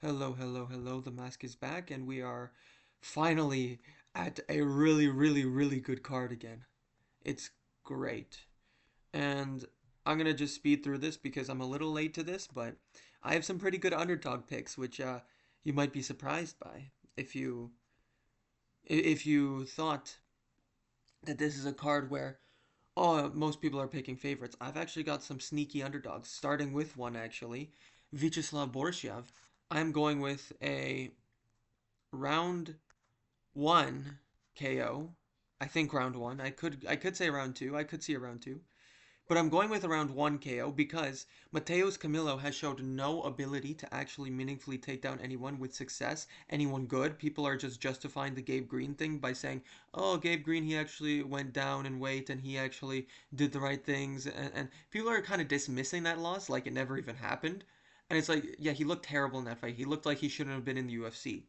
Hello, hello, hello. The mask is back, and we are finally at a really, really, really good card again. It's great. And I'm gonna just speed through this because I'm a little late to this, but I have some pretty good underdog picks, which you might be surprised by if you thought that this is a card where most people are picking favorites. I've actually got some sneaky underdogs, starting with one actually, Vyacheslav Borshev. I'm going with a round one KO. I think round one. I could say round two. I could see a round two. But I'm going with around one KO because Mateus Camilo has showed no ability to actually meaningfully take down anyone with success, anyone good. People are just justifying the Gabe Green thing by saying, oh, Gabe Green, he actually went down in weight and he actually did the right things. And people are kind of dismissing that loss like it never even happened. And it's like, yeah, he looked terrible in that fight. He looked like he shouldn't have been in the UFC.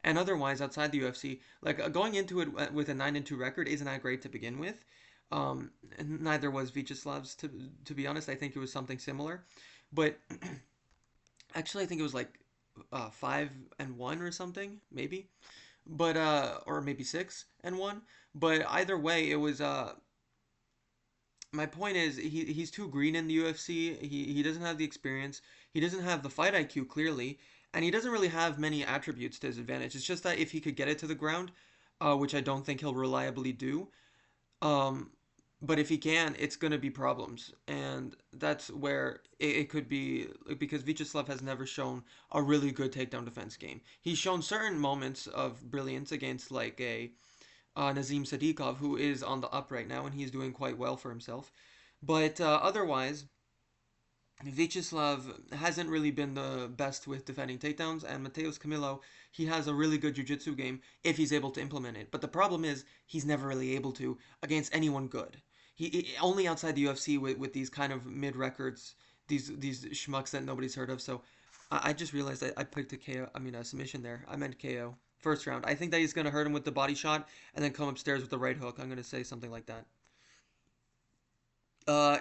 And otherwise, outside the UFC, like going into it with a 9-2 record isn't that great to begin with. And neither was Vyacheslav's, to be honest. I think it was something similar, but actually, I think it was like 5-1 or something, maybe. But or maybe 6-1. But either way, it was. My point is, he's too green in the UFC. He doesn't have the experience. He doesn't have the fight IQ clearly, and he doesn't really have many attributes to his advantage. It's just that if he could get it to the ground, which I don't think he'll reliably do, um, but if he can, it's going to be problems. And that's where it could be because Vyacheslav has never shown a really good takedown defense game. He's shown certain moments of brilliance against like a Nazim Sadikov, who is on the up right now, and he's doing quite well for himself. But otherwise, Vyacheslav hasn't really been the best with defending takedowns, and Mateus Camilo, he has a really good jiu-jitsu game if he's able to implement it. But the problem is he's never really able to against anyone good. He only outside the UFC with these kind of mid records, these schmucks that nobody's heard of. So I just realized I picked a KO. I mean a submission there. I meant KO first round. I think that he's gonna hurt him with the body shot and then come upstairs with the right hook. I'm gonna say something like that.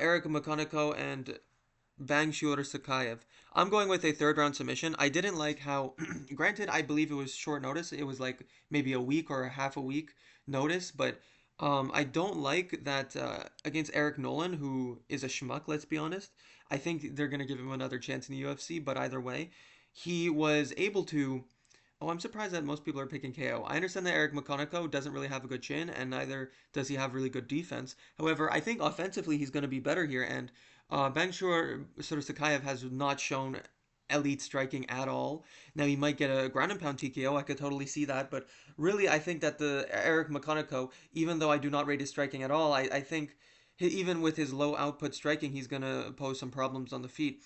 Eric Makoniko and Bang Shur Sakayev. I'm going with a third round submission. I didn't like how, granted, I believe it was short notice. It was like maybe a week or a half a week notice, but I don't like that against Eric Nolan, who is a schmuck, let's be honest. I think they're going to give him another chance in the UFC, but either way, he was able to. Oh, I'm surprised that most people are picking KO. I understand that Eric McConaughey doesn't really have a good chin, and neither does he have really good defense. However, I think offensively he's going to be better here, and Bangshur Sakayev has not shown elite striking at all. Now he might get a ground and pound TKO. I could totally see that, but really I think that the Eric McConaughey, even though I do not rate his striking at all, I think even with his low output striking, he's gonna pose some problems on the feet.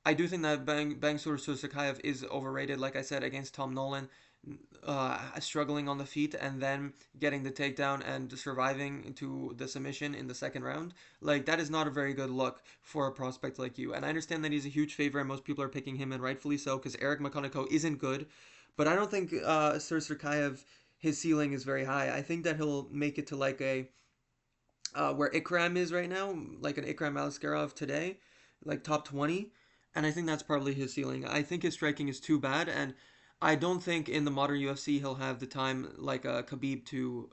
I do think that Bangsur Susakayev is overrated, like I said, against Tom Nolan, struggling on the feet and then getting the takedown and surviving to the submission in the second round. Like, that is not a very good look for a prospect like you. And I understand that he's a huge favorite, and most people are picking him, and rightfully so, because Eric McConaughey isn't good. But I don't think Sir Surkayev, his ceiling is very high. I think that he'll make it to like a where Ikram is right now, like an Ikram Alaskarov today, like top 20. And I think that's probably his ceiling. I think his striking is too bad, and I don't think in the modern UFC he'll have the time like Khabib to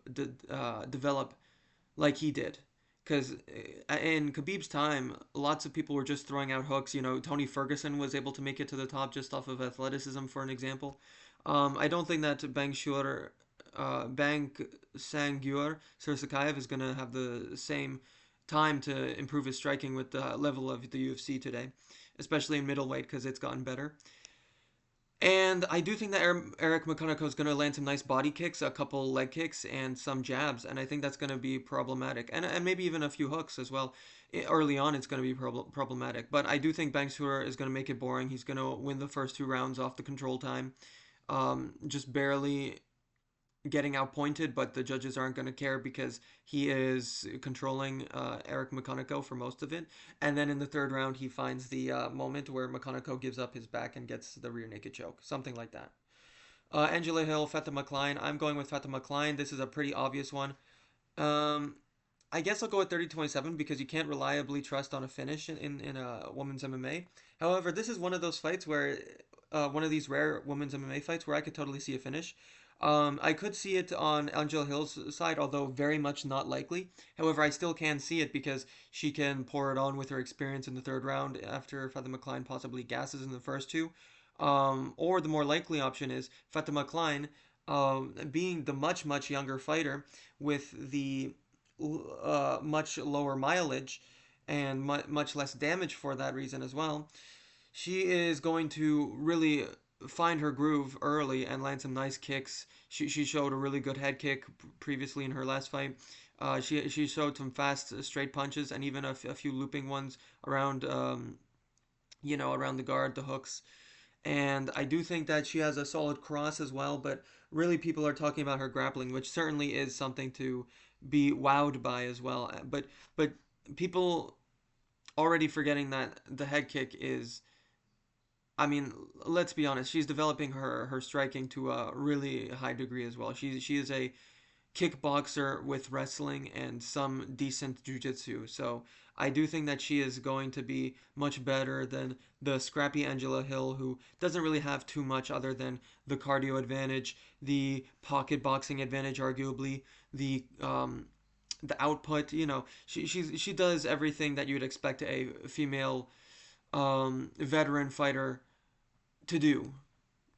develop like he did. Because in Khabib's time, lots of people were just throwing out hooks. You know, Tony Ferguson was able to make it to the top just off of athleticism, for an example. I don't think that Bang Sangyur Sursakayev is going to have the same time to improve his striking with the level of the UFC today, especially in middleweight because it's gotten better. And I do think that Eric McConaughey is going to land some nice body kicks, a couple leg kicks, and some jabs, and I think that's going to be problematic, and maybe even a few hooks as well. Early on, it's going to be problematic, but I do think Bangsur is going to make it boring. He's going to win the first two rounds off the control time, just barely getting outpointed, but the judges aren't going to care because he is controlling Eric McConaughey for most of it. And then in the third round, he finds the moment where McConaughey gives up his back and gets the rear naked choke, something like that. Angela Hill, Fatima Klein. I'm going with Fatima Klein. This is a pretty obvious one. Um, I guess I'll go with 30-27 because you can't reliably trust on a finish in a women's MMA. However, this is one of those fights where one of these rare women's MMA fights where I could totally see a finish. I could see it on Angela Hill's side, although very much not likely. However, I still can see it because she can pour it on with her experience in the third round after Fatima Klein possibly gasses in the first two. Or the more likely option is Fatima Klein, being the much younger fighter with the much lower mileage and much less damage for that reason as well. She is going to really find her groove early and land some nice kicks. She showed a really good head kick previously in her last fight. She showed some fast straight punches and even a few looping ones around around the guard, the hooks. And I do think that she has a solid cross as well, but really people are talking about her grappling, which certainly is something to be wowed by as well. But people already forgetting that the head kick is, I mean, let's be honest, she's developing her striking to a really high degree as well. She is a kickboxer with wrestling and some decent jujitsu. So I do think that she is going to be much better than the scrappy Angela Hill, who doesn't really have too much other than the cardio advantage, the pocket boxing advantage, arguably the output. She does everything that you'd expect a female veteran fighter to do.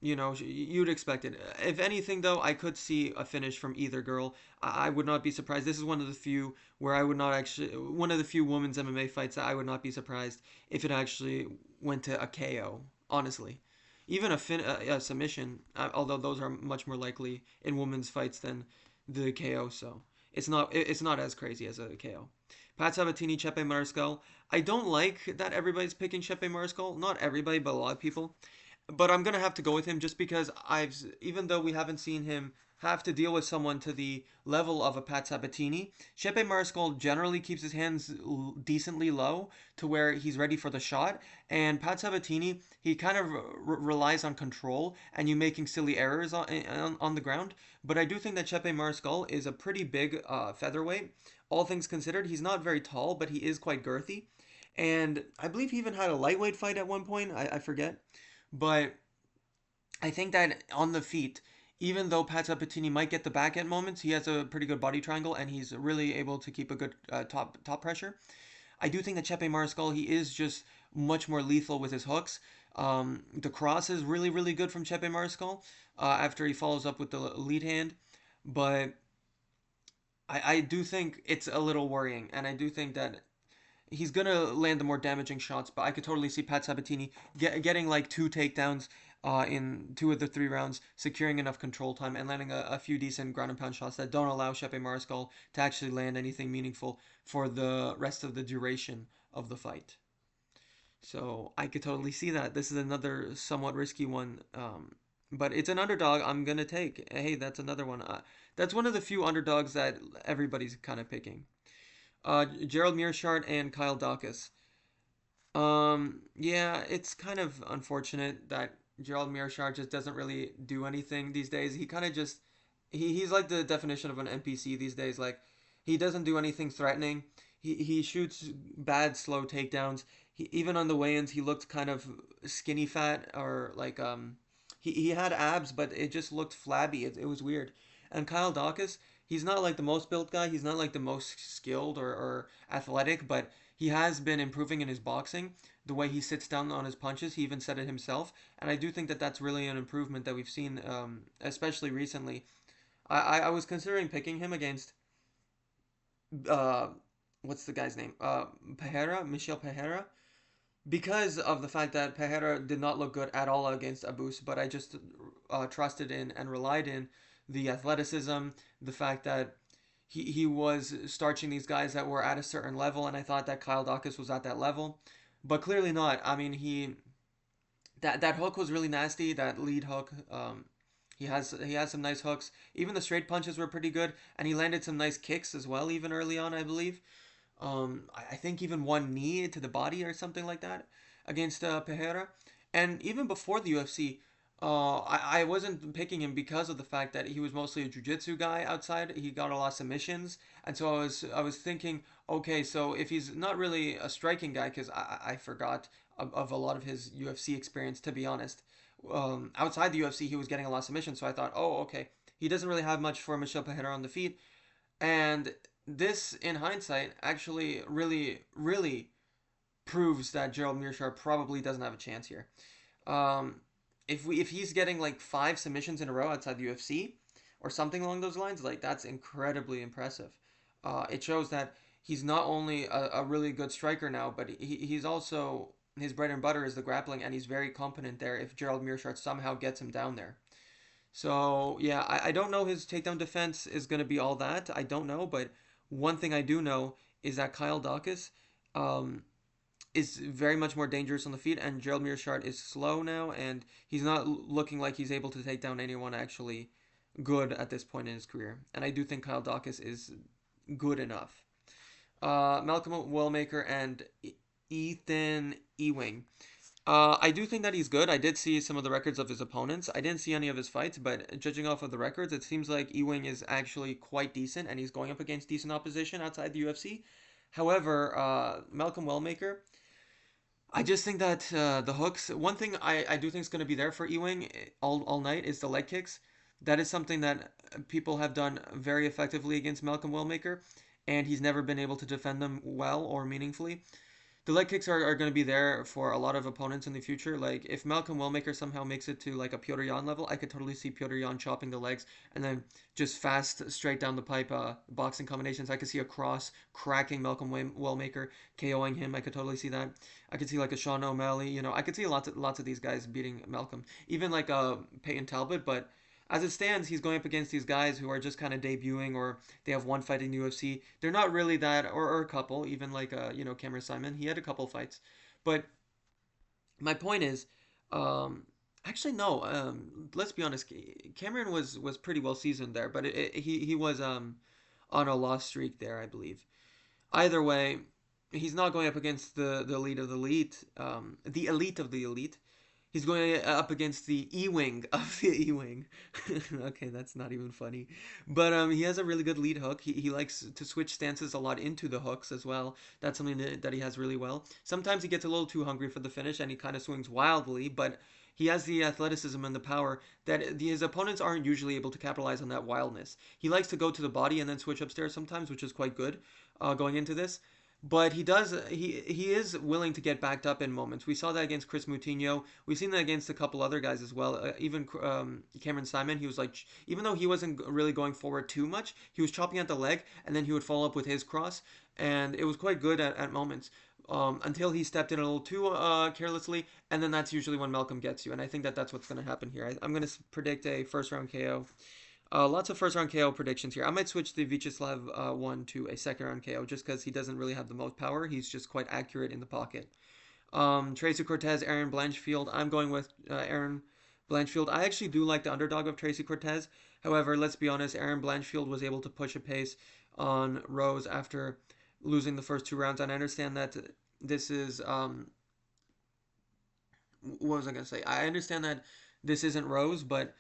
You'd expect it. If anything, though, I could see a finish from either girl. I would not be surprised. This is one of the few where I would not actually, one of the few women's MMA fights that I would not be surprised if it actually went to a KO. Honestly, even a submission, although those are much more likely in women's fights than the KO. So it's not as crazy as a KO. Pat Sabatini, Chepe Mariscal. I don't like that everybody's picking Chepe Mariscal. Not everybody, but a lot of people. But I'm gonna have to go with him just because even though we haven't seen him have to deal with someone to the level of a Pat Sabatini, Chepe Mariscal generally keeps his hands decently low to where he's ready for the shot, and Pat Sabatini he kind of relies on control and you making silly errors on the ground. But I do think that Chepe Mariscal is a pretty big featherweight. All things considered, he's not very tall, but he is quite girthy, and I believe he even had a lightweight fight at one point. I forget. But I think that on the feet, even though Pat Sabatini might get the back at moments, he has a pretty good body triangle and he's really able to keep a good top pressure. I do think that Chepe Mariscal, he is just much more lethal with his hooks. The cross is really good from Chepe Mariscal after he follows up with the lead hand. But I do think it's a little worrying, and I do think that he's gonna land the more damaging shots, but I could totally see Pat Sabatini getting like two takedowns in two of the three rounds, securing enough control time, and landing a few decent ground and pound shots that don't allow Chepe Mariscal to actually land anything meaningful for the rest of the duration of the fight. So I could totally see that. This is another somewhat risky one, but it's an underdog I'm gonna take. Hey, that's another one. That's one of the few underdogs that everybody's kind of picking. Gerald Mearshart and Kyle Dawkins. Yeah, it's kind of unfortunate that Gerald Mearshart just doesn't really do anything these days. He kind of just he's like the definition of an NPC these days. Like he doesn't do anything threatening. He shoots bad slow takedowns. Even on the weigh-ins he looked kind of skinny fat or like he had abs but it just looked flabby. It was weird. And Kyle Dawkins, he's not like the most built guy. He's not like the most skilled or athletic, but he has been improving in his boxing. The way he sits down on his punches, he even said it himself, and I do think that that's really an improvement that we've seen, especially recently. I was considering picking him against uh, what's the guy's name? Pereira, Michel Pereira, because of the fact that Pereira did not look good at all against Abus, but I just trusted in and relied in the athleticism, the fact that he was starching these guys that were at a certain level, and I thought that Kyle Dawkins was at that level, but clearly not. I mean, that hook was really nasty. That lead hook. He has some nice hooks. Even the straight punches were pretty good, and he landed some nice kicks as well, even early on, I believe. I think even one knee to the body or something like that against Pereira. And even before the UFC, I wasn't picking him because of the fact that he was mostly a jiu-jitsu guy outside. He got a lot of submissions, and so I was thinking, okay, so if he's not really a striking guy, because I forgot of a lot of his UFC experience, to be honest. outside the UFC, he was getting a lot of submissions. So I thought, oh, okay, he doesn't really have much for Michel Pereira on the feet. And this, in hindsight, actually really, really proves that Gerald Meerschaert probably doesn't have a chance here. Um, if he's getting like 5 submissions in a row outside the UFC or something along those lines, like that's incredibly impressive. It shows that he's not only a really good striker now, but he's also his bread and butter is the grappling, and he's very competent there. If Gerald Meerschaert somehow gets him down there, so yeah, I don't know his takedown defense is going to be all that. I don't know, but one thing I do know is that Kyle Dawkins um, is very much more dangerous on the feet, and Gerald Meerschaert is slow now, and he's not looking like he's able to take down anyone actually good at this point in his career. And I do think Kyle Dawkins is good enough. Malcolm Wellmaker and Ethan Ewing. I do think that he's good. I did see some of the records of his opponents. I didn't see any of his fights, but judging off of the records, it seems like Ewing is actually quite decent, and he's going up against decent opposition outside the UFC. However, Malcolm Wellmaker, I just think that the hooks. One thing I do think is going to be there for Ewing all night is the leg kicks. That is something that people have done very effectively against Malcolm Wellmaker, and he's never been able to defend them well or meaningfully. The leg kicks are going to be there for a lot of opponents in the future. Like if Malcolm Wellmaker somehow makes it to like a Piotr Jan level, I could totally see Piotr Jan chopping the legs and then just fast straight down the pipe boxing combinations. I could see a cross cracking Malcolm Wellmaker, KOing him. I could totally see that. I could see like a Sean O'Malley. I could see lots of these guys beating Malcolm. Even like Peyton Talbot, but as it stands, he's going up against these guys who are just kind of debuting or they have one fight in the UFC. They're not really that, or a couple, even like, Cameron Simon. He had a couple fights. But my point is, um, actually, no, let's be honest. Cameron was pretty well seasoned there, but he was on a loss streak there, I believe. Either way, he's not going up against the elite of the elite, the elite of the elite. He's going up against the E-wing of the E-wing. Okay, that's not even funny. But he has a really good lead hook. He likes to switch stances a lot into the hooks as well. That's something that he has really well. Sometimes he gets a little too hungry for the finish and he kind of swings wildly, but he has the athleticism and the power that his opponents aren't usually able to capitalize on that wildness. He likes to go to the body and then switch upstairs sometimes, which is quite good going into this. But he is willing to get backed up in moments. We saw that against Chris Moutinho. We've seen that against a couple other guys as well. Even Cameron Simon, he was like, even though he wasn't really going forward too much, he was chopping at the leg and then he would follow up with his cross, and it was quite good at moments. Until he stepped in a little too carelessly, and then that's usually when Malcolm gets you. And I think that that's what's going to happen here. I'm going to predict a first round KO. Lots of first round KO predictions here. I might switch the Vyacheslav one to a second round KO just because he doesn't really have the most power. He's just quite accurate in the pocket. Tracy Cortez, Aaron Blanchfield. I'm going with Aaron Blanchfield. I actually do like the underdog of Tracy Cortez. However, let's be honest, Aaron Blanchfield was able to push a pace on Rose after losing the first 2 rounds. And I understand that this is what was I gonna say? I understand that this isn't Rose, but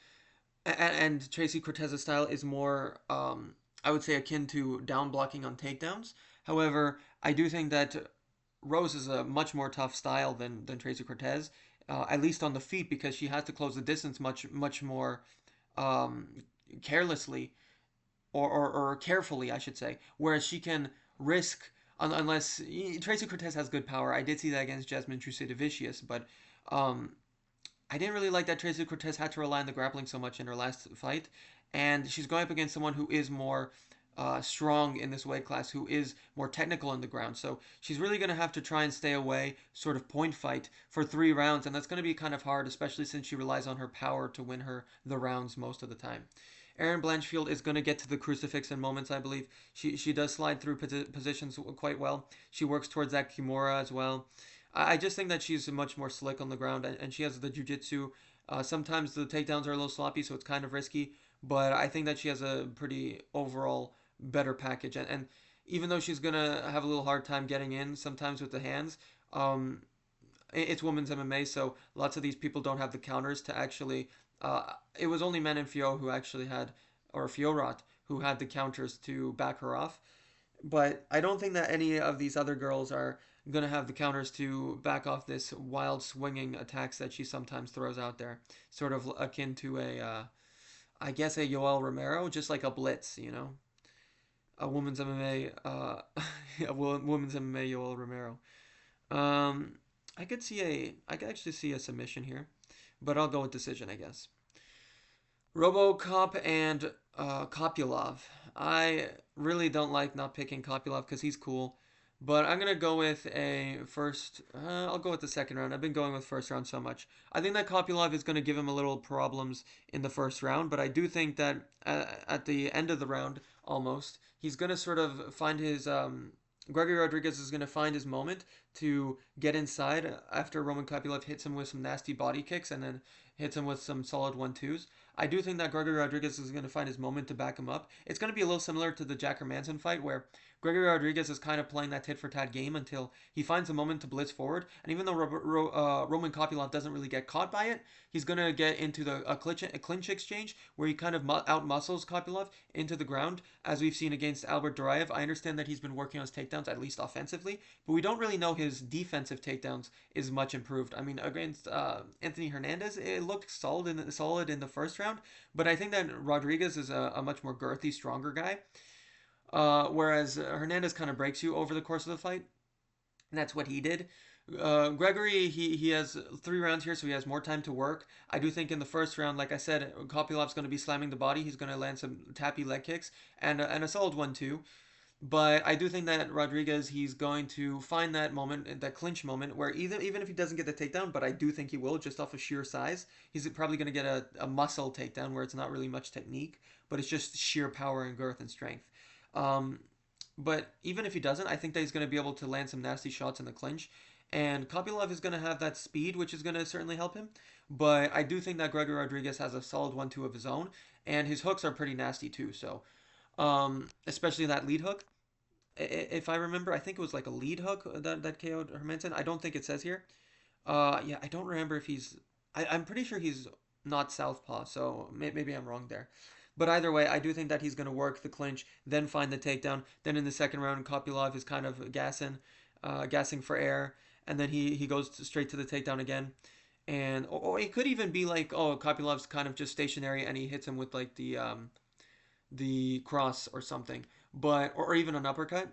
and Tracy Cortez's style is more, I would say, akin to down blocking on takedowns. However, I do think that Rose is a much more tough style than Tracy Cortez, at least on the feet, because she has to close the distance much more um, carelessly or carefully, I should say. Whereas she can risk, unless Tracy Cortez has good power. I did see that against Jasmine Trusedevicius, but um, I didn't really like that Tracy Cortez had to rely on the grappling so much in her last fight, and she's going up against someone who is more strong in this weight class, who is more technical in the ground. So she's really going to have to try and stay away, sort of point fight for 3 rounds, and that's going to be kind of hard, especially since she relies on her power to win her the rounds most of the time. Erin Blanchfield is going to get to the crucifix in moments, I believe. She does slide through positions quite well. She works towards that Kimura as well. I just think that she's much more slick on the ground, and she has the jiu-jitsu. Sometimes the takedowns are a little sloppy, so it's kind of risky, but I think that she has a pretty overall better package. And even though she's going to have a little hard time getting in sometimes with the hands, um, it's women's MMA, so lots of these people don't have the counters to actually. It was only Men and Fio who actually had, or Fiorot, who had the counters to back her off. But I don't think that any of these other girls are gonna have the counters to back off this wild swinging attacks that she sometimes throws out there, sort of akin to I guess a Yoel Romero, just like a blitz, a women's MMA, a women's MMA Yoel Romero. Um, I could actually see a submission here, but I'll go with decision, I guess. RoboCop and Kopylov. I really don't like not picking Kopylov because he's cool, but I'm gonna go with a first. I'll go with the second round. I've been going with first round so much. I think that Kopylov is gonna give him a little problems in the first round, but I do think that at the end of the round, almost, he's gonna sort of find his. Gregory Rodriguez is going to find his moment to get inside after Roman Kopylov hits him with some nasty body kicks and then hits him with some solid 1-2s. I do think that Gregory Rodriguez is going to find his moment to back him up. It's going to be a little similar to the Jack Hermanson fight where Gregory Rodriguez is kind of playing that tit for tat game until he finds a moment to blitz forward. And even though Roman Kopylov doesn't really get caught by it, he's going to get into a clinch exchange where he kind of outmuscles Kopylov into the ground, as we've seen against Albert Duraev. I understand that he's been working on his takedowns, at least offensively, but we don't really know his defensive takedowns is much improved. I mean, against Anthony Hernandez, it looked solid in the first round, but I think that Rodriguez is a much more girthy, stronger guy. Whereas Hernandez kind of breaks you over the course of the fight. And that's what he did. Gregory, he has 3 rounds here, so he has more time to work. I do think in the first round, like I said, Kopylov's going to be slamming the body. He's going to land some tappy leg kicks and a solid 1-2. But I do think that Rodriguez, he's going to find that moment, that clinch moment, where even if he doesn't get the takedown, but I do think he will, just off of sheer size, he's probably going to get a muscle takedown where it's not really much technique, but it's just sheer power and girth and strength. Um, but even if he doesn't, I think that he's going to be able to land some nasty shots in the clinch. And Kopylov is going to have that speed, which is going to certainly help him. But I do think that Gregory Rodriguez has a solid 1-2 of his own. And his hooks are pretty nasty too. So, especially that lead hook. If I remember, I think it was like a lead hook that KO'd Hermanson. I don't think it says here. Yeah, I don't remember if he's. I'm pretty sure he's not southpaw, so maybe I'm wrong there. But either way, I do think that he's going to work the clinch, then find the takedown. Then in the second round, Kopylov is kind of gassing for air, and then he goes straight to the takedown again. And or it could even be like, oh, Kopylov's kind of just stationary, and he hits him with like the cross or something, but or even an uppercut.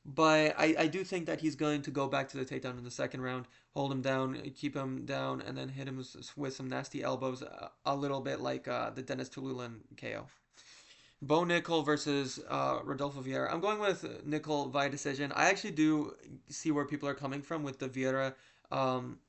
But I do think that he's going to go back to the takedown in the second round, hold him down, keep him down, and then hit him with some nasty elbows, a little bit like the Dennis Tululan KO. Bo Nickel versus Rodolfo Vieira. I'm going with Nickel via decision. I actually do see where people are coming from with the Vieira, um,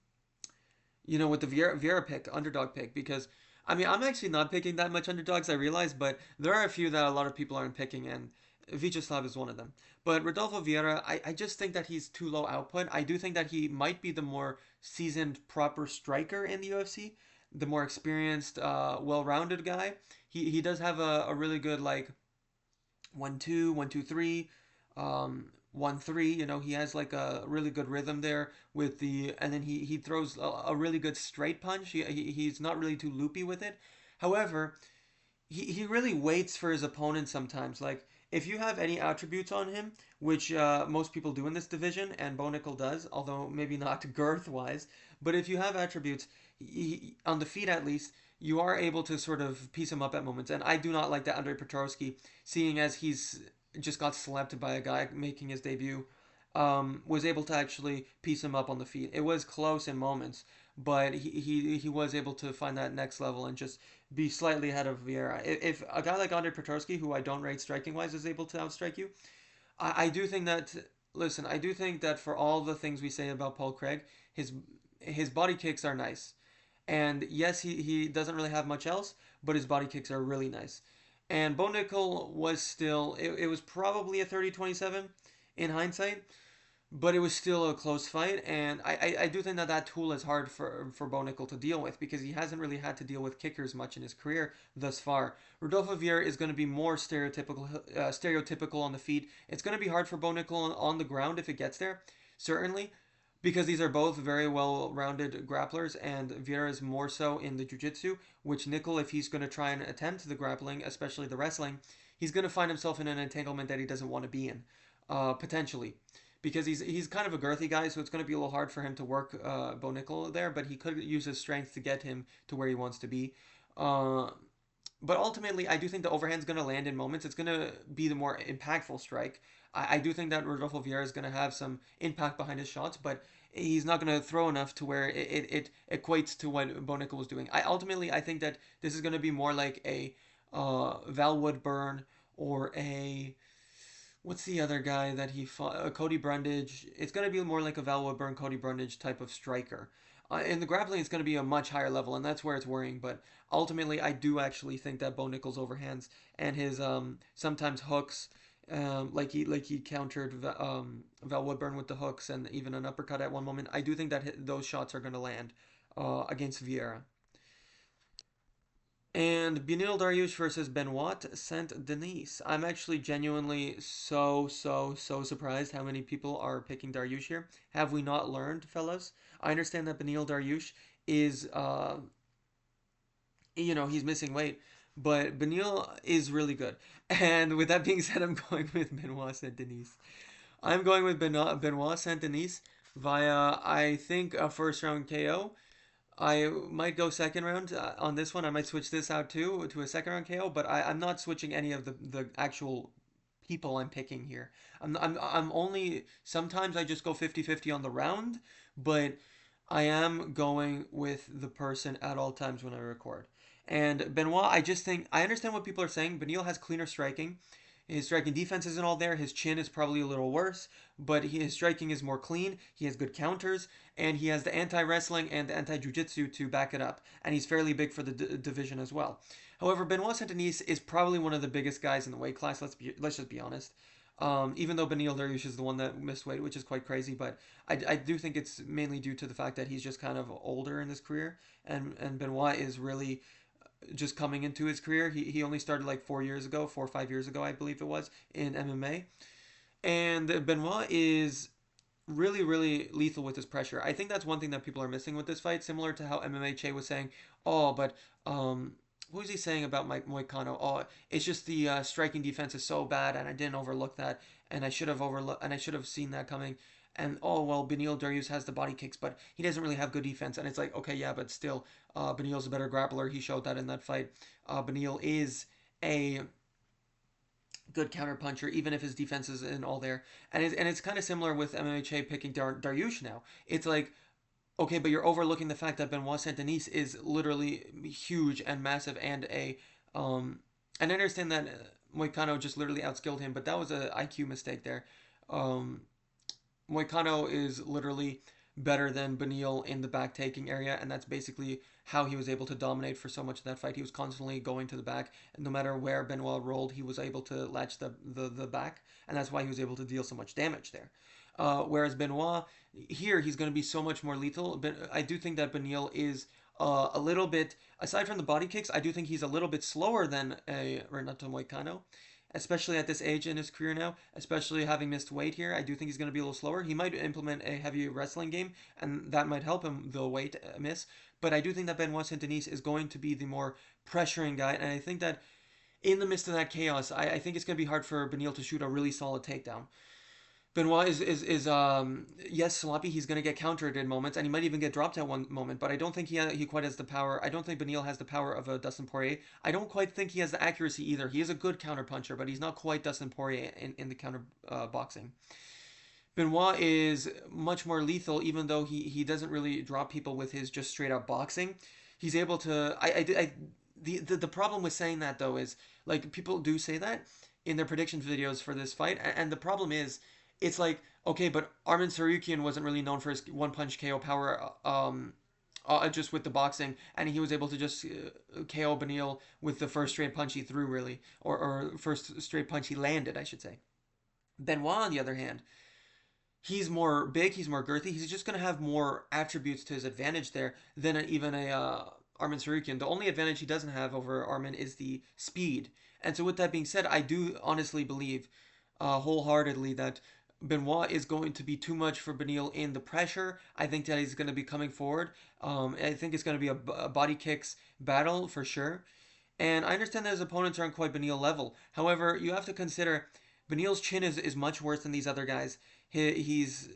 with the Vieira pick, underdog pick, because I mean I'm actually not picking that much underdogs. I realize, but there are a few that a lot of people aren't picking, and Vyacheslav is one of them. But Rodolfo Vieira, I just think that he's too low output. I do think that he might be the more seasoned, proper striker in the UFC, the more experienced, well-rounded guy. He does have a really good like 1-2, 1-2-3, 1-3. He has like a really good rhythm there with and then he throws a really good straight punch. He's not really too loopy with it. However, he really waits for his opponent sometimes. Like if you have any attributes on him, which most people do in this division, and Bo Nickel does, although maybe not girth wise, but if you have attributes on the feet at least, you are able to sort of piece him up at moments. And I do not like that Andrei Petroski, seeing as he's just got slapped by a guy making his debut, was able to actually piece him up on the feet. It was close in moments, but he was able to find that next level and just be slightly ahead of Vieira. If a guy like Andre Petroski, who I don't rate striking wise, is able to outstrike you, I do think that. Listen, I do think that for all the things we say about Paul Craig, his body kicks are nice, and yes, he doesn't really have much else, but his body kicks are really nice. And Bo Nickel was still it was probably a 30-27 in hindsight, but it was still a close fight, and I do think that tool is hard for Bo Nickel to deal with because he hasn't really had to deal with kickers much in his career thus far. Rodolfo Vieira is going to be more stereotypical on the feet. It's going to be hard for Bo Nickel on the ground if it gets there, certainly, because these are both very well-rounded grapplers, and Vieira is more so in the jiu-jitsu, which Nickel, if he's going to try and attempt the grappling, especially the wrestling, he's going to find himself in an entanglement that he doesn't want to be in, potentially, because he's kind of a girthy guy, so it's going to be a little hard for him to work Bo Nickel there. But he could use his strength to get him to where he wants to be. Uh, but ultimately, I do think the overhand's going to land in moments. It's going to be the more impactful strike. I do think that Rodolfo Vieira is going to have some impact behind his shots, but he's not going to throw enough to where it equates to what Bo Nickel was doing. I think that this is going to be more like a Val Woodburn or a what's the other guy that he fought? Cody Brundage. It's going to be more like a Val Woodburn, Cody Brundage type of striker. In the grappling, it's going to be a much higher level, and that's where it's worrying. But ultimately, I do actually think that Bo Nickel's overhands and his sometimes hooks, like he countered Val Woodburn with the hooks and even an uppercut at one moment. I do think that those shots are going to land against Vieira. And Benil Dariush versus Benoit Saint Denis. I'm actually genuinely so surprised how many people are picking Dariush here. Have we not learned, fellas? I understand that Benil Dariush is, he's missing weight, but Benil is really good. And with that being said, I'm going with Benoit Saint Denis. I'm going with Benoit Saint Denis via, I think, a first round KO. I might go second round on this one. I might switch this out too to a second round KO, but I'm not switching any of the actual people I'm picking here. I'm only sometimes I just go 50-50 on the round, but I am going with the person at all times when I record. And Benoit, I just think I understand what people are saying. Benil has cleaner striking. His striking defense isn't all there. His chin is probably a little worse, but his striking is more clean. He has good counters, and he has the anti-wrestling and the anti-jiu-jitsu to back it up. And he's fairly big for the division as well. However, Benoit Saint-Denis is probably one of the biggest guys in the weight class. Let's just be honest. Even though Benil Dariush is the one that missed weight, which is quite crazy, but I do think it's mainly due to the fact that he's just kind of older in his career, and Benoit is really just coming into his career. He only started like 4 years ago, 4 or 5 years ago, I believe it was, in MMA. And Benoit is really lethal with his pressure. I think that's one thing that people are missing with this fight, similar to how MMA Che was saying, oh, but what was he saying about Mike Moicano? Oh, it's just the striking defense is so bad, and I didn't overlook that, and I should have overlooked, and I should have seen that coming. And oh well, Benil Darius has the body kicks, but he doesn't really have good defense. And it's like, okay, yeah, but still, Benil's a better grappler. He showed that in that fight. Benil is a good counter puncher, even if his defense isn't all there. And it's kind of similar with MMHA picking Dariush now. It's like, okay, but you're overlooking the fact that Benoit Saint Denis is literally huge and massive and and I understand that Moicano just literally outskilled him, but that was a IQ mistake there. Um, Moicano is literally better than Benil in the back taking area, and that's basically how he was able to dominate for so much of that fight. He was constantly going to the back, and no matter where Benoit rolled, he was able to latch the back, and that's why he was able to deal so much damage there. Whereas Benoit, here, he's going to be so much more lethal. But I do think that Benil is a little bit, aside from the body kicks, I do think he's a little bit slower than a Renato Moicano, especially at this age in his career now, especially having missed weight here. I do think he's going to be a little slower. He might implement a heavy wrestling game, and that might help him, the weight miss. But I do think that Benoit Saint Denis is going to be the more pressuring guy, and I think that in the midst of that chaos, I think it's going to be hard for Benil to shoot a really solid takedown. Benoit is yes sloppy. He's going to get countered in moments, and he might even get dropped at one moment. But I don't think he quite has the power. I don't think Benil has the power of a Dustin Poirier. I don't quite think he has the accuracy either. He is a good counter puncher, but he's not quite Dustin Poirier in the counter boxing. Benoit is much more lethal, even though he doesn't really drop people with his just straight up boxing. He's able to. The problem with saying that though is like people do say that in their predictions videos for this fight, and the problem is it's like, okay, but Armin Sarukian wasn't really known for his one punch KO power, just with the boxing, and he was able to just KO Benil with the first straight punch he threw, really, or first straight punch he landed, I should say. Benoit, on the other hand, he's more big, he's more girthy, he's just going to have more attributes to his advantage there than even a Armin Sarukian. The only advantage he doesn't have over Armin is the speed. And so, with that being said, I do honestly believe wholeheartedly that Benoit is going to be too much for Benil in the pressure. I think that he's going to be coming forward. I think it's going to be a body kicks battle for sure. And I understand that his opponents aren't quite Benil level. However, you have to consider Benil's chin is much worse than these other guys. He's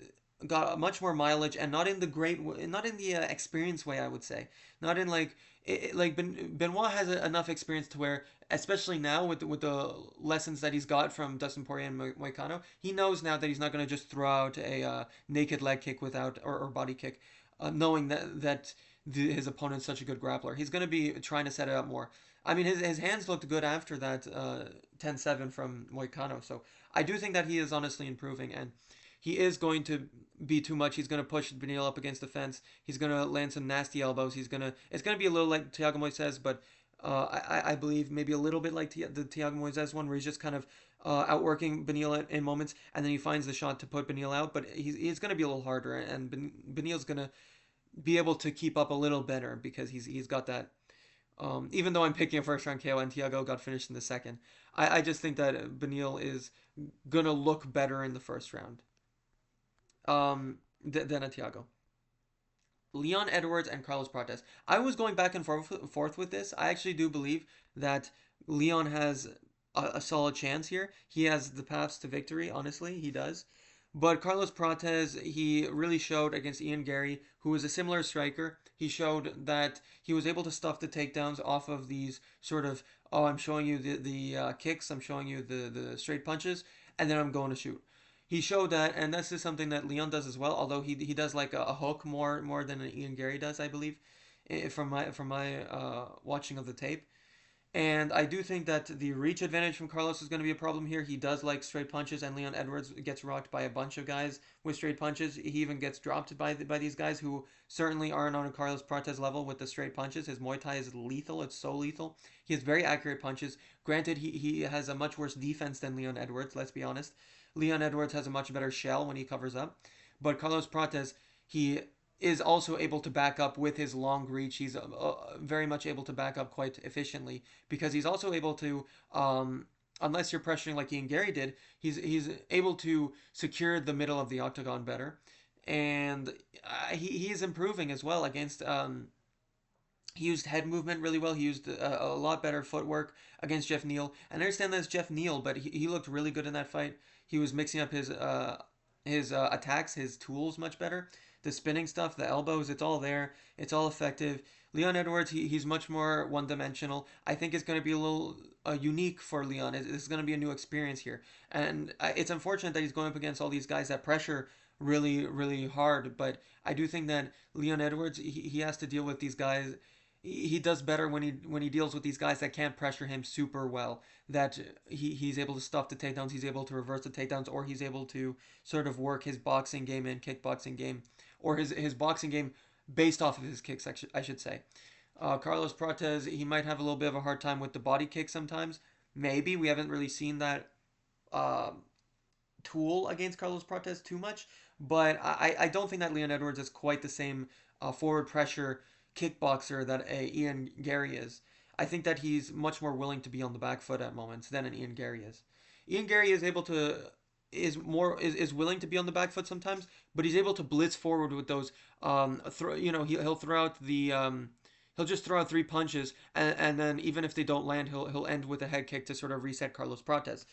got much more mileage, and not in the not in the experience way, I would say. Not in like Benoit has enough experience to where, especially now with the lessons that he's got from Dustin Poirier and Moicano, he knows now that he's not going to just throw out a naked leg kick without or body kick, knowing his opponent's such a good grappler. He's going to be trying to set it up more. I mean, his hands looked good after that 10-7 from Moicano. So I do think that he is honestly improving, and he is going to be too much. He's going to push Benil up against the fence. He's going to land some nasty elbows. It's going to be a little like Thiago Moises, but I believe maybe a little bit like the Thiago Moises one, where he's just kind of outworking Benil in moments, and then he finds the shot to put Benil out. But he's going to be a little harder, and Benil's going to be able to keep up a little better because he's got that. Even though I'm picking a first round KO and Thiago got finished in the second, I just think that Benil is gonna look better in the first round than a Thiago. Leon Edwards and Carlos Prates. I was going back and forth with this. I actually do believe that Leon has a solid chance here. He has the paths to victory, honestly, he does. But Carlos Prates, he really showed against Ian Gary, who is a similar striker. He showed that he was able to stuff the takedowns off of these sort of, oh, I'm showing you the kicks, I'm showing you the straight punches, and then I'm going to shoot. He showed that, and this is something that Leon does as well. Although he does like a hook more than Ian Gary does, I believe, from my watching of the tape. And I do think that the reach advantage from Carlos is going to be a problem here. He does like straight punches, and Leon Edwards gets rocked by a bunch of guys with straight punches. He even gets dropped by these guys who certainly aren't on a Carlos Prates level with the straight punches. His Muay Thai is lethal. It's so lethal. He has very accurate punches. Granted, he has a much worse defense than Leon Edwards, let's be honest. Leon Edwards has a much better shell when he covers up. But Carlos Prates, he is also able to back up with his long reach. He's very much able to back up quite efficiently because he's also able to, unless you're pressuring like Ian Gary did, he's able to secure the middle of the octagon better, and he is improving as well against. He used head movement really well. He used a lot better footwork against Jeff Neal. And I understand that's Jeff Neal, but he looked really good in that fight. He was mixing up his attacks, his tools much better. The spinning stuff, the elbows, it's all there. It's all effective. Leon Edwards, he's much more one-dimensional. I think it's going to be a little unique for Leon. It's going to be a new experience here. And it's unfortunate that he's going up against all these guys that pressure really, really hard. But I do think that Leon Edwards, he has to deal with these guys. He does better when he deals with these guys that can't pressure him super well. That he's able to stuff the takedowns, he's able to reverse the takedowns, or he's able to sort of work his boxing game and kickboxing game, or his boxing game based off of his kicks, I should say. Carlos Prates, he might have a little bit of a hard time with the body kick sometimes. Maybe we haven't really seen that tool against Carlos Prates too much, but I don't think that Leon Edwards is quite the same forward pressure kickboxer that Ian Gary is. I think that he's much more willing to be on the back foot at moments than an Ian Gary is. Ian Gary is able to is willing to be on the back foot sometimes, but he's able to blitz forward with those. He'll throw out the he'll just throw out three punches, and then even if they don't land, he'll end with a head kick to sort of reset Carlos Prates.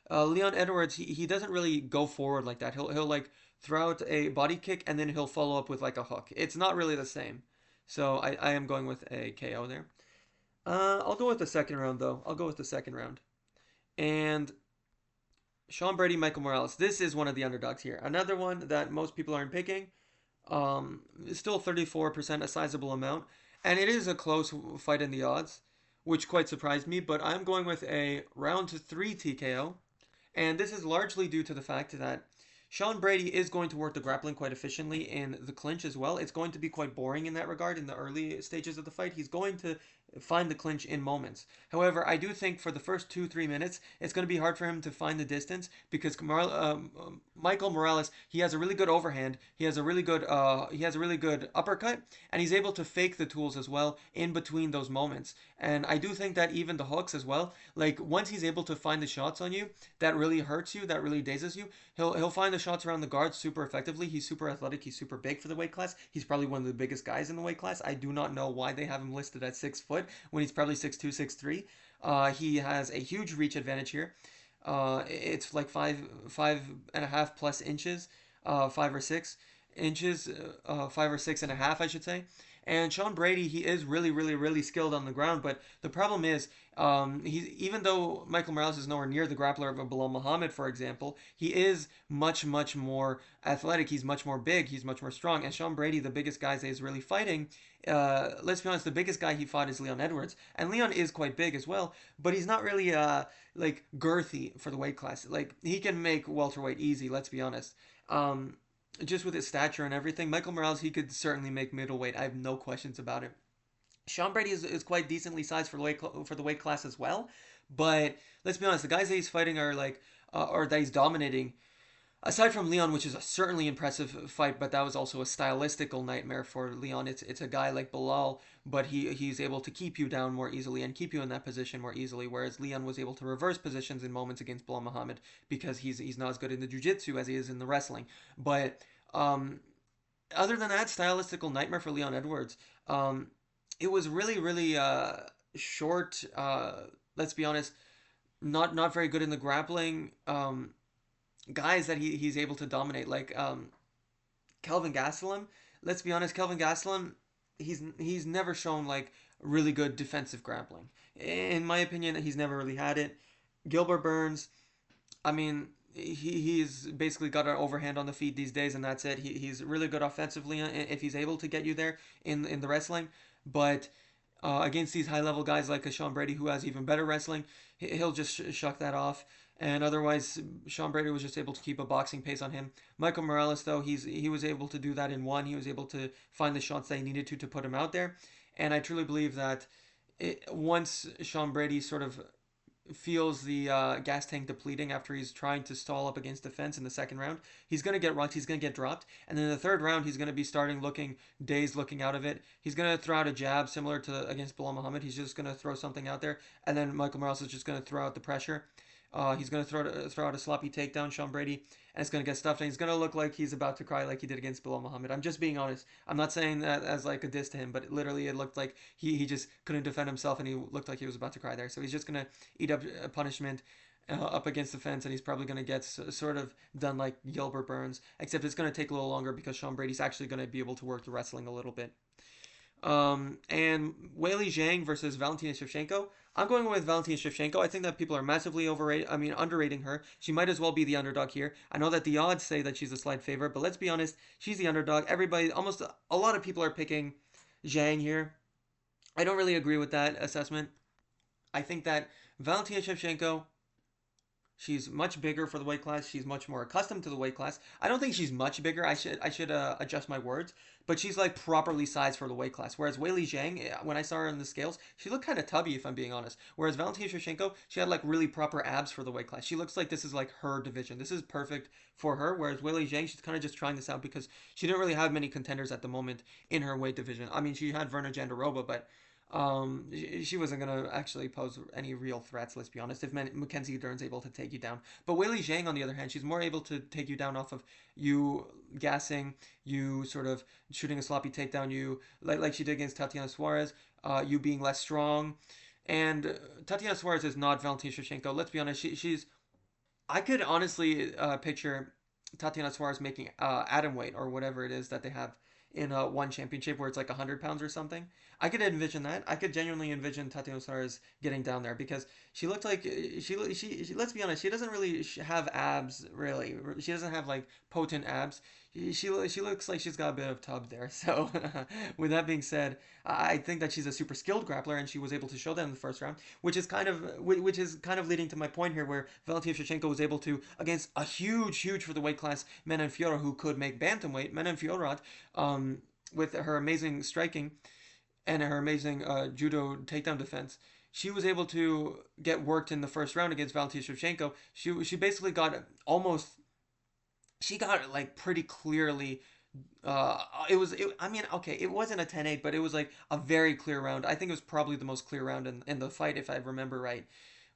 Leon Edwards, he doesn't really go forward like that. He'll like throw out a body kick and then he'll follow up with like a hook. It's not really the same. So I am going with a KO there. I'll go with the second round though. I'll go with the second round. And Sean Brady, Michael Morales. This is one of the underdogs here. Another one that most people aren't picking. Still 34%, a sizable amount. And it is a close fight in the odds, which quite surprised me. But I'm going with a round 3 TKO. And this is largely due to the fact that Sean Brady is going to work the grappling quite efficiently in the clinch as well. It's going to be quite boring in that regard in the early stages of the fight. He's going to find the clinch in moments. However, I do think for the first 2-3 minutes, it's going to be hard for him to find the distance because Michael Morales, he has a really good overhand. He has a really good uppercut, and he's able to fake the tools as well in between those moments. And I do think that even the hooks as well, like once he's able to find the shots on you, that really hurts you, that really dazes you. He'll find the shots around the guard super effectively. He's super athletic. He's super big for the weight class. He's probably one of the biggest guys in the weight class. I do not know why they have him listed at 6 foot when he's probably 6'2", 6'3". He has a huge reach advantage here. It's like 5.5+ inches, 5 or 6 inches, 5 or 6.5, I should say. And Sean Brady, he is really, really, really skilled on the ground. But the problem is, he's even though Michael Morales is nowhere near the grappler of a Bilal Muhammad, for example, he is much, much more athletic. He's much more big. He's much more strong. And Sean Brady, the biggest guy that he's really fighting, let's be honest, the biggest guy he fought is Leon Edwards, and Leon is quite big as well. But he's not really like girthy for the weight class. Like he can make welterweight easy. Let's be honest. Just with his stature and everything, Michael Morales, he could certainly make middleweight. I have no questions about it. Sean Brady is quite decently sized for the weight class as well, but let's be honest, the guys that he's fighting are like or that he's dominating. Aside from Leon, which is a certainly impressive fight, but that was also a stylistical nightmare for Leon. It's a guy like Bilal, but he's able to keep you down more easily and keep you in that position more easily. Whereas Leon was able to reverse positions in moments against Bilal Muhammad because he's not as good in the jiu-jitsu as he is in the wrestling. But um, other than that, stylistical nightmare for Leon Edwards. It was really really short. Let's be honest, not very good in the grappling. Guys that he's able to dominate, like Kelvin Gastelum. Let's be honest, Kelvin Gastelum, he's never shown like really good defensive grappling. In my opinion, he's never really had it. Gilbert Burns, I mean, he's basically got an overhand on the feet these days, and that's it. He's really good offensively if he's able to get you there in the wrestling, but against these high level guys like a Sean Brady who has even better wrestling, he'll just shuck that off. And otherwise, Sean Brady was just able to keep a boxing pace on him. Michael Morales, though, he was able to do that in one. He was able to find the shots that he needed to put him out there. And I truly believe that once Sean Brady sort of feels the gas tank depleting after he's trying to stall up against the fence in the second round, he's going to get rocked, he's going to get dropped, and then in the third round he's going to be starting looking dazed, looking out of it. He's going to throw out a jab similar to against Bilal Muhammad. He's just going to throw something out there, and then Michael Morales is just going to throw out the pressure. He's going to throw out a sloppy takedown, Sean Brady, and it's going to get stuffed, and he's going to look like he's about to cry like he did against Bilal Muhammad. I'm just being honest. I'm not saying that as like a diss to him, but literally it looked like he just couldn't defend himself, and he looked like he was about to cry there. So he's just going to eat up a punishment up against the fence, and he's probably going to get sort of done like Gilbert Burns, except it's going to take a little longer because Sean Brady's actually going to be able to work the wrestling a little bit. And Weili Zhang versus Valentina Shevchenko. I'm going with Valentina Shevchenko. I think that people are massively overrated. I mean, underrating her. She might as well be the underdog here. I know that the odds say that she's a slight favorite, but let's be honest, she's the underdog. Everybody, almost a lot of people are picking Zhang here. I don't really agree with that assessment. I think that Valentina Shevchenko, she's much bigger for the weight class. She's much more accustomed to the weight class. I don't think she's much bigger. I should adjust my words, but she's like properly sized for the weight class. Whereas Weili Zhang, when I saw her on the scales, she looked kind of tubby if I'm being honest. Whereas Valentina Shevchenko, she had like really proper abs for the weight class. She looks like this is like her division. This is perfect for her. Whereas Weili Zhang, she's kind of just trying this out because she didn't really have many contenders at the moment in her weight division. I mean, she had Verna Jandaroba, but she wasn't gonna actually pose any real threats. Let's be honest. If Mackenzie Dern's able to take you down, but Weili Zhang, on the other hand, she's more able to take you down off of you gassing, you sort of shooting a sloppy takedown, you like she did against Tatiana Suarez, you being less strong, and Tatiana Suarez is not Valentina Shevchenko. Let's be honest. She's I could honestly picture Tatiana Suarez making atom weight or whatever it is that they have in one championship where it's like 100 pounds or something. I could envision that. I could genuinely envision Tatiana Suarez getting down there because she looked like she let's be honest, she doesn't really have abs really. She doesn't have like potent abs. She looks like she's got a bit of tub there. So with that being said, I think that she's a super skilled grappler and she was able to show that in the first round, which is kind of leading to my point here where Valentina Shevchenko was able to against a huge for the weight class Menan Fiorot who could make bantamweight. Menan Fiorot with her amazing striking and her amazing judo takedown defense, she was able to get worked in the first round against Valentina Shevchenko. She basically got almost she got it like pretty clearly. I mean, okay, it wasn't a 10-8, but it was like a very clear round. I think it was probably the most clear round in the fight, if I remember right.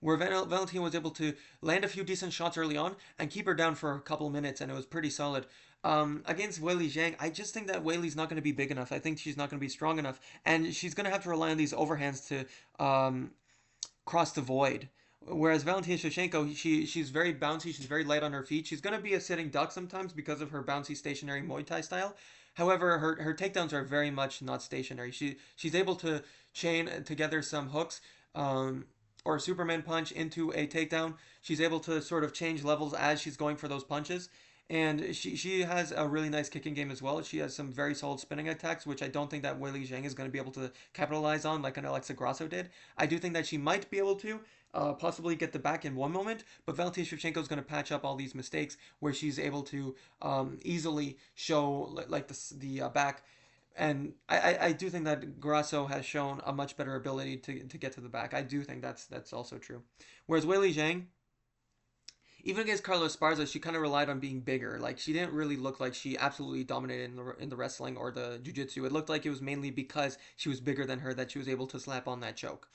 Where Valentina was able to land a few decent shots early on and keep her down for a couple minutes, and it was pretty solid. Against Weili Zhang, I just think that Weili's not going to be big enough. I think she's not going to be strong enough, and she's going to have to rely on these overhands to cross the void. Whereas Valentina Shevchenko, she's very bouncy. She's very light on her feet. She's gonna be a sitting duck sometimes because of her bouncy stationary Muay Thai style. However, her takedowns are very much not stationary. She's able to chain together some hooks, or Superman punch into a takedown. She's able to sort of change levels as she's going for those punches. And she has a really nice kicking game as well. She has some very solid spinning attacks, which I don't think that Weili Zhang is going to be able to capitalize on like an Alexa Grasso did. I do think that she might be able to, possibly get the back in one moment, but Valentina Shevchenko is going to patch up all these mistakes where she's able to easily show like the back. And I do think that Grasso has shown a much better ability to get to the back. I do think that's also true. Whereas Weili Zhang, even against Carlos Esparza, she kind of relied on being bigger. Like she didn't really look like she absolutely dominated in the wrestling or the jiu-jitsu. It looked like it was mainly because she was bigger than her that she was able to slap on that choke.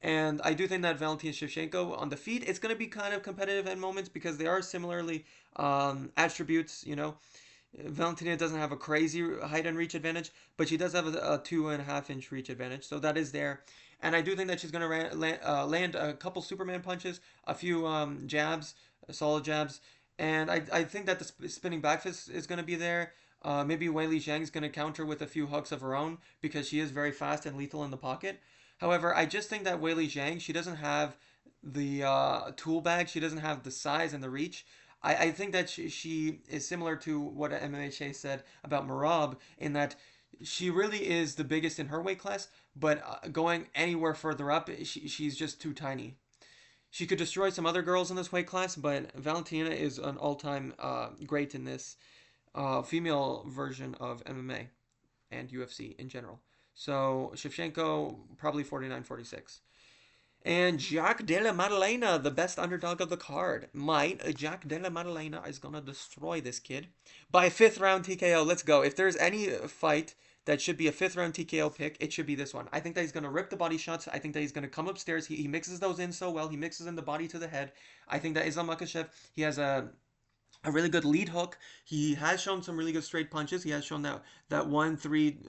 And I do think that Valentina Shevchenko on the feet, it's going to be kind of competitive at moments because they are similarly attributes. Valentina doesn't have a crazy height and reach advantage, but she does have a 2.5 inch reach advantage, so that is there. And I do think that she's going to land a couple Superman punches, a few jabs, solid jabs, and I think that the spinning back fist is going to be there. Maybe Wei Li Zhang is going to counter with a few hooks of her own because she is very fast and lethal in the pocket. However, I just think that Wei Li Zhang, she doesn't have the tool bag, she doesn't have the size and the reach. I think that she is similar to what MMHA said about Marab in that she really is the biggest in her weight class, but going anywhere further up, she's just too tiny. She could destroy some other girls in this weight class, but Valentina is an all-time great in this female version of MMA and UFC in general. So Shevchenko probably 49-46. And Jack Della Maddalena, the best underdog of the card. Jack Della Maddalena is going to destroy this kid by fifth round TKO. Let's go. If there's any fight that should be a fifth round TKO pick, it should be this one. I think that he's going to rip the body shots. I think that he's going to come upstairs. He mixes those in so well. He mixes in the body to the head. I think that Islam Makachev, he has a really good lead hook. He has shown some really good straight punches. He has shown that 1-3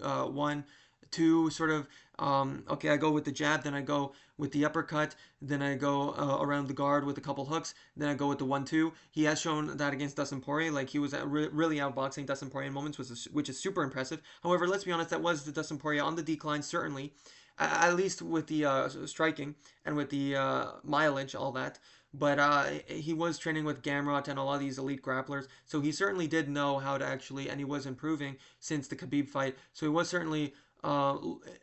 1-2 sort of okay, I go with the jab, then I go with the uppercut, then I go around the guard with a couple hooks, then I go with the 1-2. He has shown that against Dustin Poirier, like he was really outboxing Dustin Poirier in moments, which is super impressive. However, let's be honest, that was the Dustin Poirier on the decline, certainly, at least with the striking and with the mileage, all that. But he was training with Gamrot and a lot of these elite grapplers, so he certainly did know how to actually, and he was improving since the Khabib fight. So he was certainly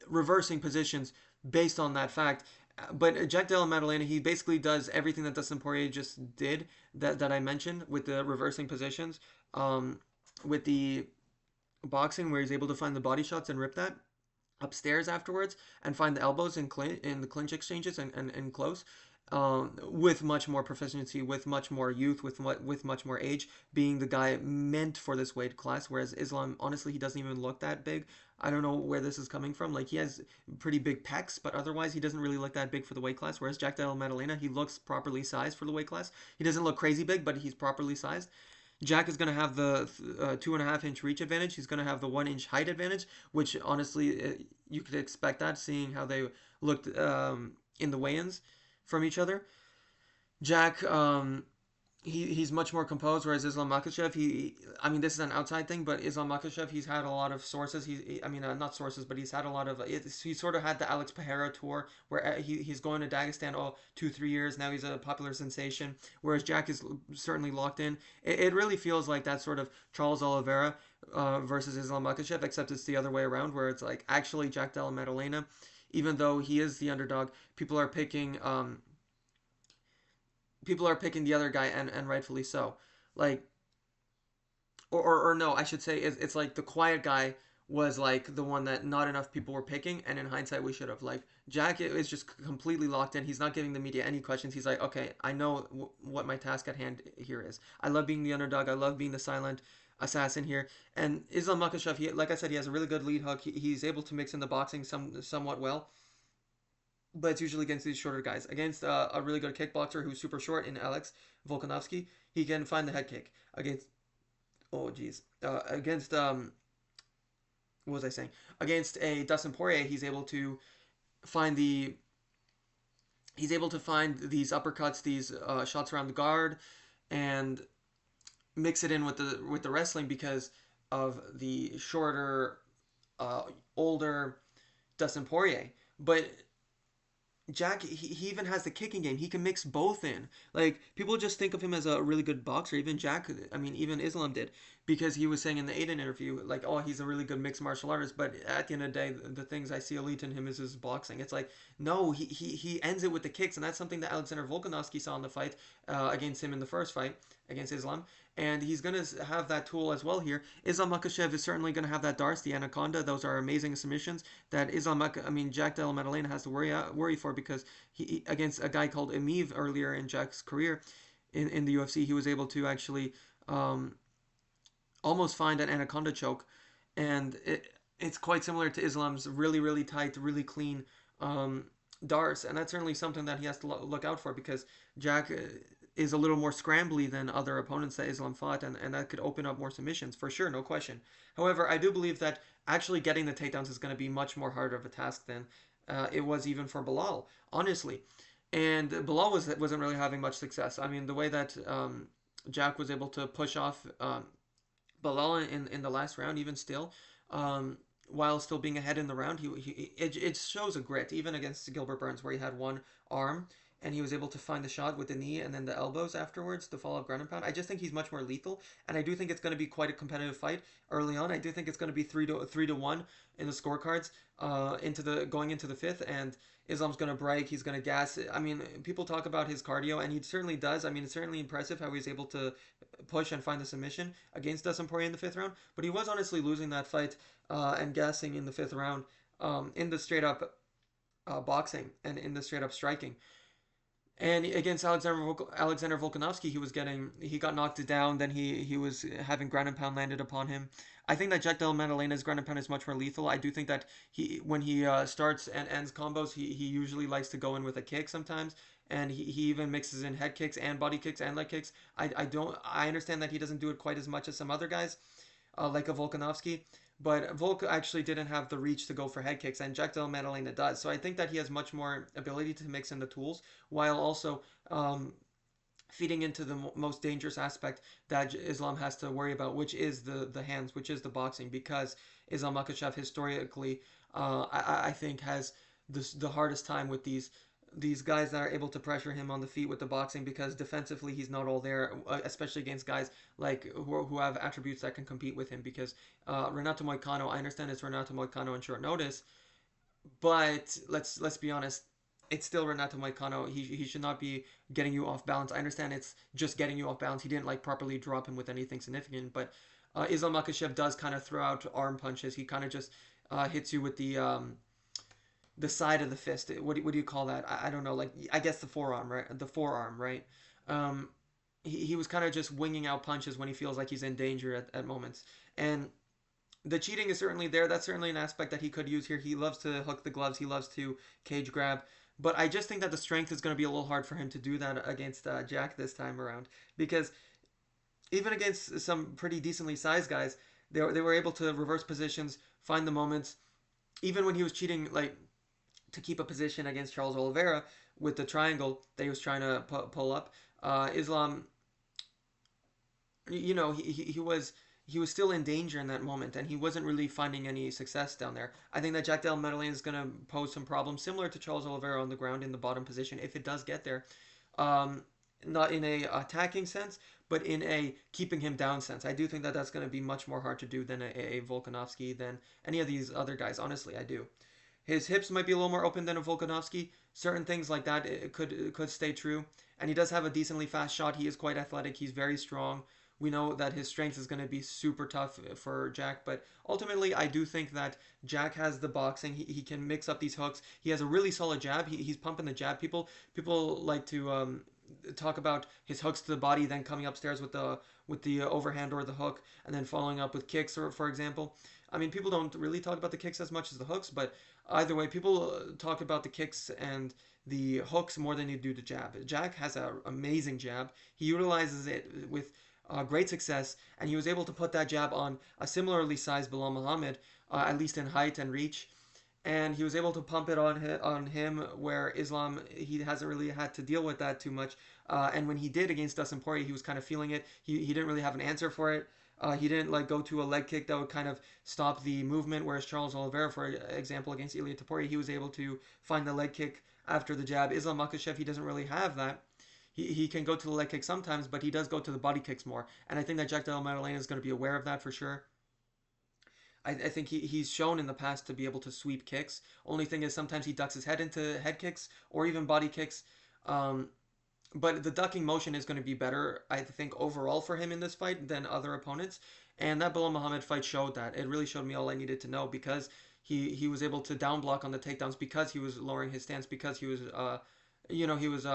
reversing positions based on that fact. But Jack Della Maddalena, he basically does everything that Dustin Poirier just did that I mentioned with the reversing positions, with the boxing where he's able to find the body shots and rip that upstairs afterwards and find the elbows in the clinch exchanges and close, with much more proficiency, with much more youth, with much more age, being the guy meant for this weight class. Whereas Islam, honestly, he doesn't even look that big. I don't know where this is coming from. Like he has pretty big pecs, but otherwise he doesn't really look that big for the weight class. Whereas Jack Della Maddalena, he looks properly sized for the weight class. He doesn't look crazy big, but he's properly sized. Jack is going to have the 2.5 inch reach advantage. He's going to have the 1 inch height advantage, which honestly you could expect that, seeing how they looked in the weigh-ins from each other. Jack, he's much more composed, whereas Islam Makachev, I mean, this is an outside thing, but Islam Makachev, he's had a lot of sources. I mean, not sources, but he's had a lot of. He sort of had the Alex Pereira tour, where he's going to Dagestan 2-3 years now. He's a popular sensation, whereas Jack is certainly locked in. It really feels like that sort of Charles Oliveira versus Islam Makachev, except it's the other way around, where it's like actually Jack Della Maddalena, even though he is the underdog, people are picking. People are picking the other guy, and rightfully so. Like, or no, I should say it's like the quiet guy was like the one that not enough people were picking, and in hindsight we should have. Like Jack is just completely locked in. He's not giving the media any questions. He's like, okay, I know what my task at hand here is. I love being the underdog. I love being the silent assassin here. And Islam Makhachev, like I said, he has a really good lead hook. He's able to mix in the boxing somewhat well, but it's usually against these shorter guys. Against a really good kickboxer who's super short in Alex Volkanovski, he can find the head kick. Against, oh geez, against what was I saying? Against a Dustin Poirier, he's able to find the he's able to find these uppercuts, these shots around the guard, and mix it in with the wrestling because of the shorter, uh, older Dustin Poirier. But Jack, he even has the kicking game. He can mix both in. Like, people just think of him as a really good boxer. Even Jack, I mean, even Islam did, because he was saying in the Aiden interview, like, oh, he's a really good mixed martial artist. But at the end of the day, the things I see elite in him is his boxing. It's like, no, he ends it with the kicks, and that's something that Alexander Volkanovski saw in the fight against him in the first fight against Islam. And he's going to have that tool as well here. Islam Makachev is certainly going to have that darts, the anaconda. Those are amazing submissions that I mean, Jack Della Maddalena has to worry for, because he against a guy called Emiv earlier in Jack's career in the UFC, he was able to actually um, almost find an anaconda choke, and it's quite similar to Islam's really tight, really clean um, darts, and that's certainly something that he has to look out for, because Jack is a little more scrambly than other opponents that Islam fought, and that could open up more submissions for sure, no question. However, I do believe that actually getting the takedowns is going to be much more harder of a task than it was even for Bilal, honestly. And Bilal wasn't really having much success. I mean, the way that Jack was able to push off Bilal in the last round, even still, while still being ahead in the round, it shows a grit, even against Gilbert Burns, where he had one arm and he was able to find the shot with the knee and then the elbows afterwards to follow up ground and pound. I just think he's much more lethal, and I do think it's going to be quite a competitive fight early on. I do think it's going to be 3-1 in the scorecards into the going into the fifth, and Islam's going to break. He's going to gas. I mean, people talk about his cardio, and he certainly does. I mean, it's certainly impressive how he's able to push and find the submission against Dustin Poirier in the fifth round. But he was honestly losing that fight and gassing in the fifth round in the straight up boxing and in the straight up striking. And against Alexander Volkanovski, he got knocked down. Then he was having ground and pound landed upon him. I think that Jack Della Maddalena's ground and pound is much more lethal. I do think that he when he starts and ends combos, he usually likes to go in with a kick sometimes, and he even mixes in head kicks and body kicks and leg kicks. I understand that he doesn't do it quite as much as some other guys, like a Volkanovski. But Volk actually didn't have the reach to go for head kicks, and Jack Della Maddalena does. So I think that he has much more ability to mix in the tools, while also feeding into the most dangerous aspect that Islam has to worry about, which is the hands, which is the boxing, because Islam Makachev historically, I think, has the hardest time with these guys that are able to pressure him on the feet with the boxing, because defensively he's not all there, especially against guys like who have attributes that can compete with him. Because Renato Moicano, I understand it's Renato Moicano on short notice, but let's be honest, it's still Renato Moicano. He should not be getting you off balance. I understand it's just getting you off balance. He didn't like properly drop him with anything significant, but Islam Makhachev does kind of throw out arm punches. He kind of just hits you with the side of the fist. What do you call that? I don't know. Like, I guess the forearm, right? The forearm, right? Um, he was kind of just winging out punches when he feels like he's in danger at moments. And the cheating is certainly there. That's certainly an aspect that he could use here. He loves to hook the gloves. He loves to cage grab. But I just think that the strength is going to be a little hard for him to do that against Jack this time around. Because even against some pretty decently sized guys, they were able to reverse positions, find the moments. Even when he was cheating, like, to keep a position against Charles Oliveira with the triangle that he was trying to pull up, Islam, he was still in danger in that moment, and he wasn't really finding any success down there. I think that Jack Della Maddalena is going to pose some problems similar to Charles Oliveira on the ground in the bottom position if it does get there. Um, Not in a attacking sense, but in a keeping him down sense. I do think that that's going to be much more hard to do than a Volkanovski, than any of these other guys. Honestly, I do. His hips might be a little more open than a Volkanovski. Certain things like that it could stay true. And he does have a decently fast shot. He is quite athletic. He's very strong. We know that his strength is going to be super tough for Jack, but ultimately, I do think that Jack has the boxing. He can mix up these hooks. He has a really solid jab. He's pumping the jab. People like to talk about his hooks to the body, then coming upstairs with the overhand or the hook, and then following up with kicks, or for example. I mean, people don't really talk about the kicks as much as the hooks, but either way, people talk about the kicks and the hooks more than they do the jab. Jack has an amazing jab. He utilizes it with great success, and he was able to put that jab on a similarly sized Bilal Muhammad, at least in height and reach. and he was able to pump it on him, where Islam, he hasn't really had to deal with that too much. And when he did against Dustin Poirier, he was kind of feeling it. He didn't really have an answer for it. He didn't like go to a leg kick that would kind of stop the movement. Whereas Charles Oliveira, for example, against Ilia Topuria, he was able to find the leg kick after the jab. Islam Makachev, he doesn't really have that. He can go to the leg kick sometimes, but he does go to the body kicks more. And I think that Jack Della Maddalena is going to be aware of that for sure. I think he's shown in the past to be able to sweep kicks. Only thing is sometimes he ducks his head into head kicks or even body kicks. Um, but the ducking motion is going to be better, I think, overall for him in this fight than other opponents. And that Bilal Muhammad fight showed that. It really showed me all I needed to know because he was able to down block on the takedowns because he was lowering his stance because he was he was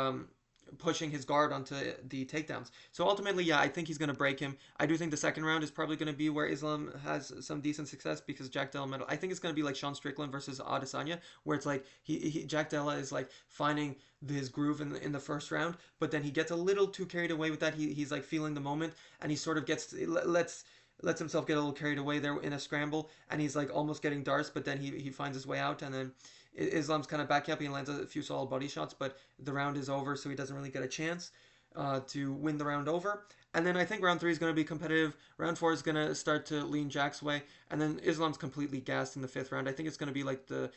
pushing his guard onto the takedowns. So ultimately, yeah, I think he's going to break him. I do think the second round is probably going to be where Islam has some decent success because Jack Della Metal. I think it's going to be like Sean Strickland versus Adesanya, where it's like Jack Della is like finding his groove in the first round, but then he gets a little too carried away with that. He's like feeling the moment, and he sort of lets himself get a little carried away there in a scramble, and he's like almost getting darts, but then he finds his way out, and then Islam's kind of back up. He lands a few solid body shots, but the round is over, so he doesn't really get a chance to win the round over. And then I think round three is going to be competitive. Round four is going to start to lean Jack's way, and then Islam's completely gassed in the fifth round. I think it's going to be like the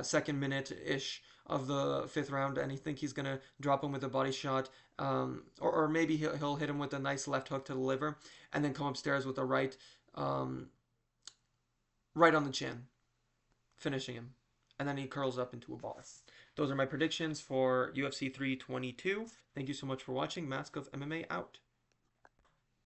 second minute ish of the fifth round, and I think he's going to drop him with a body shot, or maybe he'll hit him with a nice left hook to the liver, and then come upstairs with a um, right on the chin, finishing him. And then he curls up into a ball. Those are my predictions for UFC 322. Thank you so much for watching. Mask of MMA out.